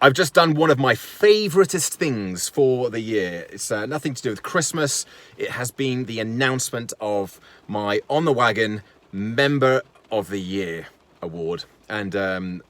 I've just done one of my favouriteest things for the year. It's nothing to do with Christmas. It has been the announcement of my On the Wagon Member of the Year award. And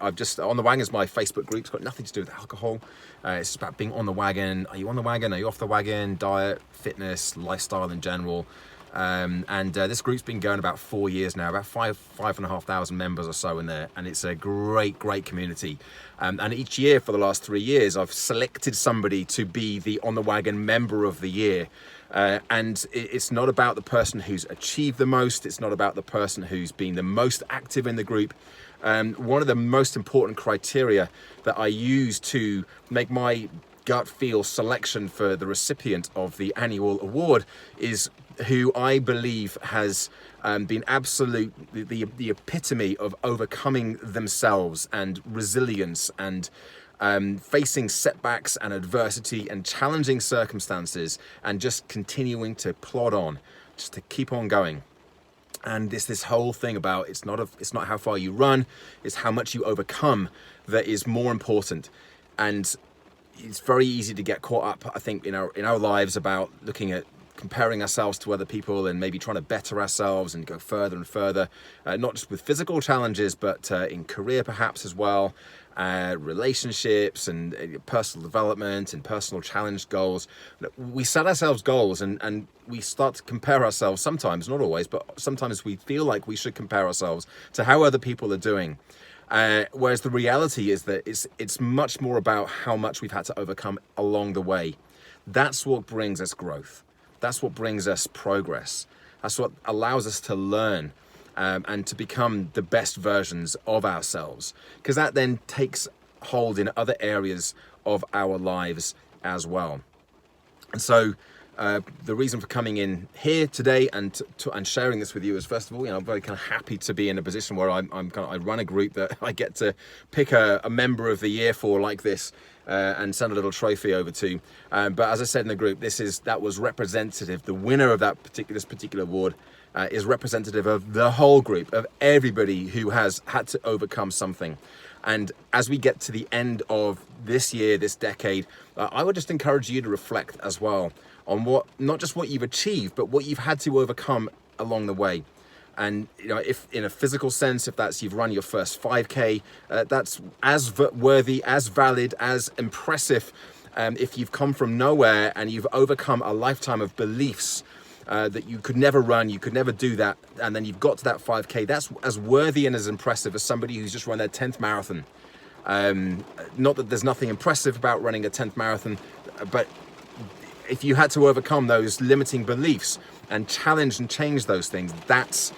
I've just, On the Wagon is my Facebook group. It's got nothing to do with alcohol. It's about being on the wagon. Are you on the wagon? Are you off the wagon? Diet, fitness, lifestyle in general. This group's been going about 4 years now, about 5,500 members or so in there, and it's a great community. And each year for the last 3 years, I've selected somebody to be the On the Wagon Member of the Year. It's not about the person who's achieved the most. It's not about the person who's been the most active in the group. One of the most important criteria that I use to make my gut feel selection for the recipient of the annual award is who I believe has been the epitome of overcoming themselves and resilience and facing setbacks and adversity and challenging circumstances and just continuing to plod on, just to keep on going. And it's this whole thing about it's not how far you run, it's how much you overcome that is more important. And it's very easy to get caught up, I think, in our lives about looking at comparing ourselves to other people and maybe trying to better ourselves and go further and further, not just with physical challenges, but in career perhaps as well, relationships and personal development and personal challenge goals. We set ourselves goals and we start to compare ourselves sometimes, not always, but sometimes we feel like we should compare ourselves to how other people are doing. Whereas the reality is that it's much more about how much we've had to overcome along the way. That's what brings us growth. That's what brings us progress. That's what allows us to learn and to become the best versions of ourselves, because that then takes hold in other areas of our lives as well. And so the reason for coming in here today and sharing this with you is, first of all, I'm very kind of happy to be in a position where I run a group that I get to pick a member of the year for like this and send a little trophy over to. But as I said in the group, that was representative. The winner of this particular award is representative of the whole group, of everybody who has had to overcome something. And as we get to the end of this year, this decade, I would just encourage you to reflect as well on not just what you've achieved, but what you've had to overcome along the way. And if in a physical sense, if that's you've run your first 5K, that's as worthy, as valid, as impressive. If you've come from nowhere and you've overcome a lifetime of beliefs that you could never run, you could never do that, and then you've got to that 5K, that's as worthy and as impressive as somebody who's just run their 10th marathon. Not that there's nothing impressive about running a 10th marathon, but if you had to overcome those limiting beliefs and challenge and change those things, that's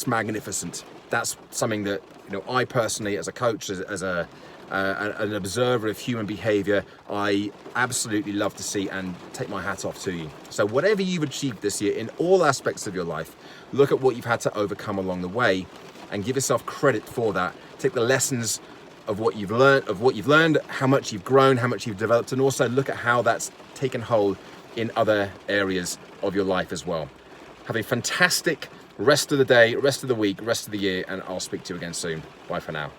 magnificent. That's something that I personally, as a coach, as an observer of human behavior, I absolutely love to see and take my hat off to you. So whatever you've achieved this year in all aspects of your life, look at what you've had to overcome along the way and give yourself credit for that. Take the lessons of what you've learned, how much you've grown, how much you've developed, and also look at how that's taken hold in other areas of your life as well. Have a fantastic rest of the day, rest of the week, rest of the year, and I'll speak to you again soon. Bye for now.